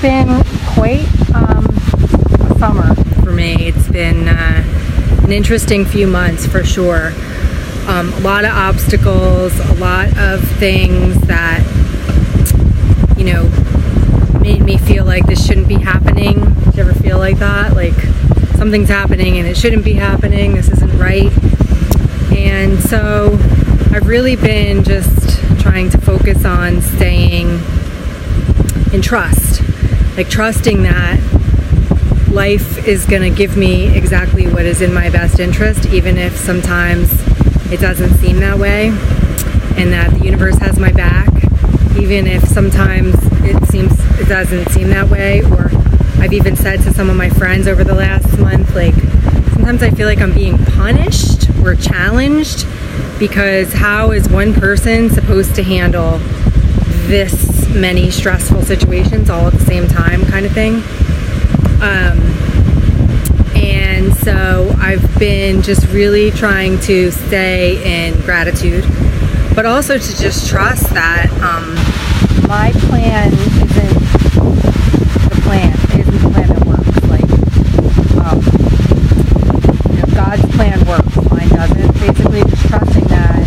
been quite a summer for me. It's been an interesting few months for sure. A lot of obstacles, a lot of things that, made me feel like this shouldn't be happening. Did you ever feel like that? Like something's happening and it shouldn't be happening. This isn't right. And so I've really been just trying to focus on staying in trust. Like trusting that life is going to give me exactly what is in my best interest, even if sometimes it doesn't seem that way, and that the universe has my back, even if sometimes it doesn't seem that way. Or I've even said to some of my friends over the last month, like, sometimes I feel like I'm being punished or challenged, because how is one person supposed to handle this many stressful situations all at the same time, kind of thing. And so I've been just really trying to stay in gratitude, but also to just trust that my plan isn't the plan. It isn't the plan that works. Like, God's plan works, mine doesn't. Basically, just trusting that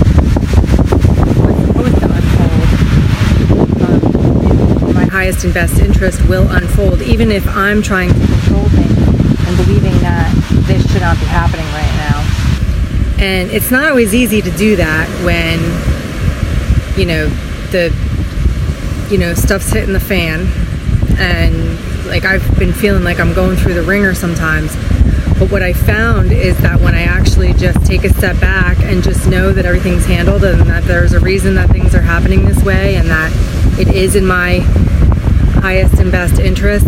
what's supposed to unfold in my highest and best interest will unfold, even if I'm trying to control things and believing that this should not be happening right now. And it's not always easy to do that when, stuff's hitting the fan, and like I've been feeling like I'm going through the ringer sometimes. But what I found is that when I actually just take a step back and just know that everything's handled and that there's a reason that things are happening this way and that it is in my highest and best interest,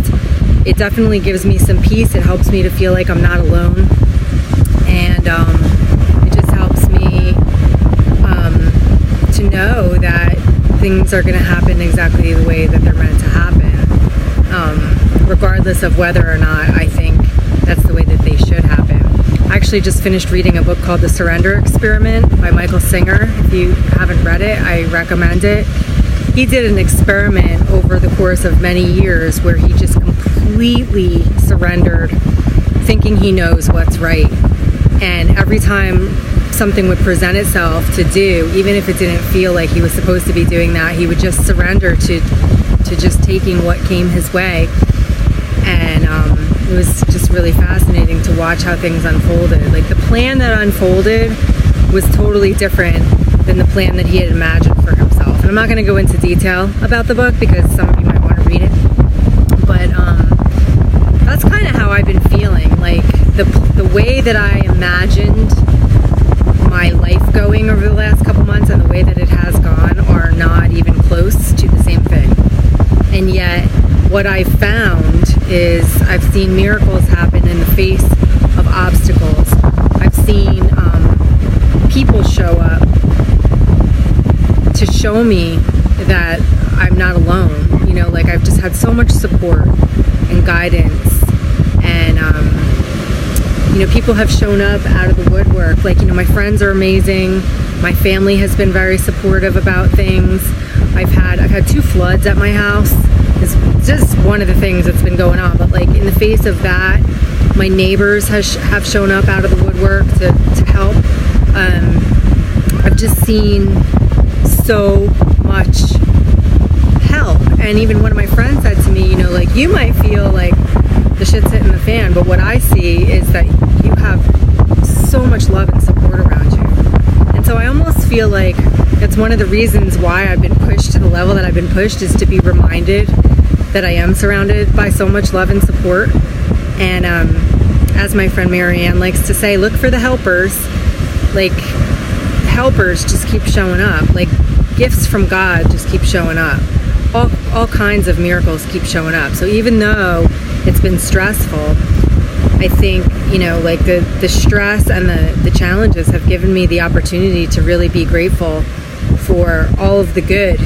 it definitely gives me some peace. It helps me to feel like I'm not alone. And it just helps me to know that things are going to happen exactly the way that they're meant to happen, regardless of whether or not I think that's the way that they should happen. I actually just finished reading a book called The Surrender Experiment by Michael Singer. If you haven't read it, I recommend it. He did an experiment over the course of many years where he just completely surrendered, thinking he knows what's right. And every time something would present itself to do, even if it didn't feel like he was supposed to be doing that, he would just surrender to just taking what came his way. And it was just really fascinating to watch how things unfolded. Like, the plan that unfolded was totally different than the plan that he had imagined for himself. And I'm not going to go into detail about the book because some of you might want to read it. But that's kind of how I've been feeling. Like, the way that I imagined my life going over the last couple months and the way that it has gone are not even close to the same thing. And yet, what I've found is I've seen miracles happen in the face of obstacles. I've seen people show up to show me that I'm not alone. Like, I've just had so much support and guidance, and people have shown up out of the woodwork. Like, my friends are amazing. My family has been very supportive about things. I've had 2 floods at my house. It's just one of the things that's been going on. But like, in the face of that, my neighbors have shown up out of the woodwork to help. I've just seen so much help. And even one of my friends said to me, like, you might feel like the shit's hitting the fan, but what I see is that you have so much love and support around you. And so I almost feel like that's one of the reasons why I've been pushed to the level that I've been pushed, is to be reminded that I am surrounded by so much love and support. And as my friend Marianne likes to say, look for the helpers. Like, helpers just keep showing up. Like, gifts from God just keep showing up. All kinds of miracles keep showing up. So even though it's been stressful, I think, like the stress and the challenges have given me the opportunity to really be grateful for all of the good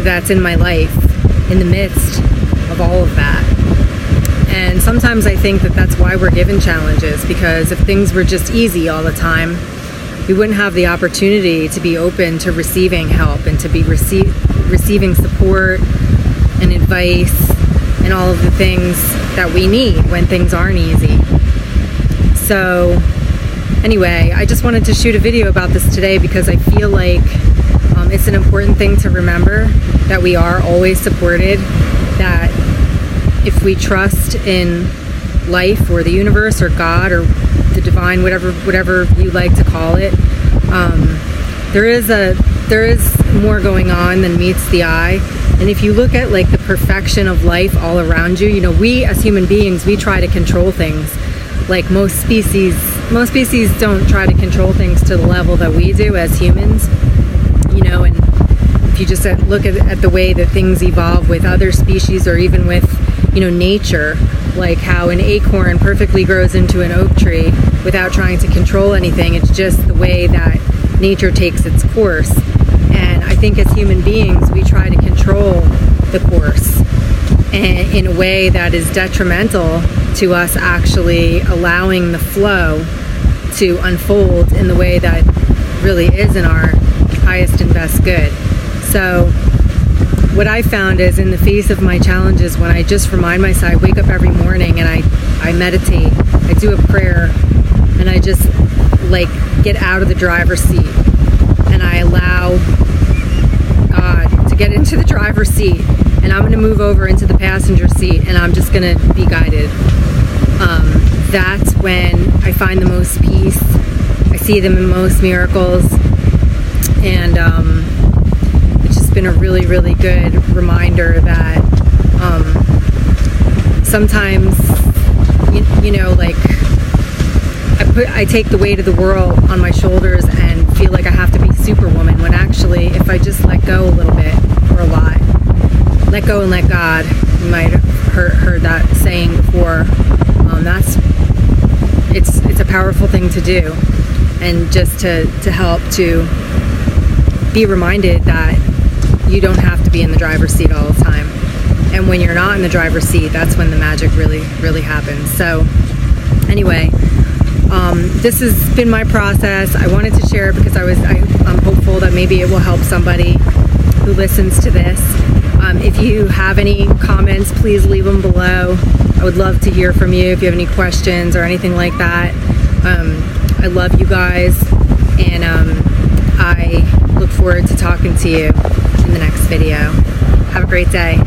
that's in my life in the midst of all of that. And sometimes I think that that's why we're given challenges, because if things were just easy all the time, we wouldn't have the opportunity to be open to receiving help and to be receiving support and advice and all of the things that we need when things aren't easy. So anyway, I just wanted to shoot a video about this today because I feel like it's an important thing to remember, that we are always supported, that if we trust in life or the universe or God or the divine, whatever you like to call it, there is more going on than meets the eye. And if you look at like the perfection of life all around you, you know, we as human beings, we try to control things. Like most species don't try to control things to the level that we do as humans, you know. And if you just look at the way that things evolve with other species, or even with, you know, nature, like how an acorn perfectly grows into an oak tree without trying to control anything. It's just the way that nature takes its course. And I think as human beings, we try to control the course, and in a way that is detrimental to us actually allowing the flow to unfold in the way that really is in our highest and best good. So what I found is, in the face of my challenges, when I just remind myself, I wake up every morning and I meditate, I do a prayer, and I just like get out of the driver's seat and I allow God to get into the driver's seat, and I'm going to move over into the passenger seat and I'm just going to be guided. That's when I find the most peace. I see them in most miracles, and it's just been a really, really good reminder that sometimes, you know, like I take the weight of the world on my shoulders and feel like I have to be Superwoman, when actually if I just let go a little bit, or a lot, let go and let God. You might have heard that saying before. It's a powerful thing to do, and just to help to be reminded that you don't have to be in the driver's seat all the time. And when you're not in the driver's seat, that's when the magic really, really happens. So anyway, this has been my process. I wanted to share it because I'm hopeful that maybe it will help somebody who listens to this. If you have any comments, please leave them below. I would love to hear from you if you have any questions or anything like that. I love you guys, and I look forward to talking to you in the next video. Have a great day.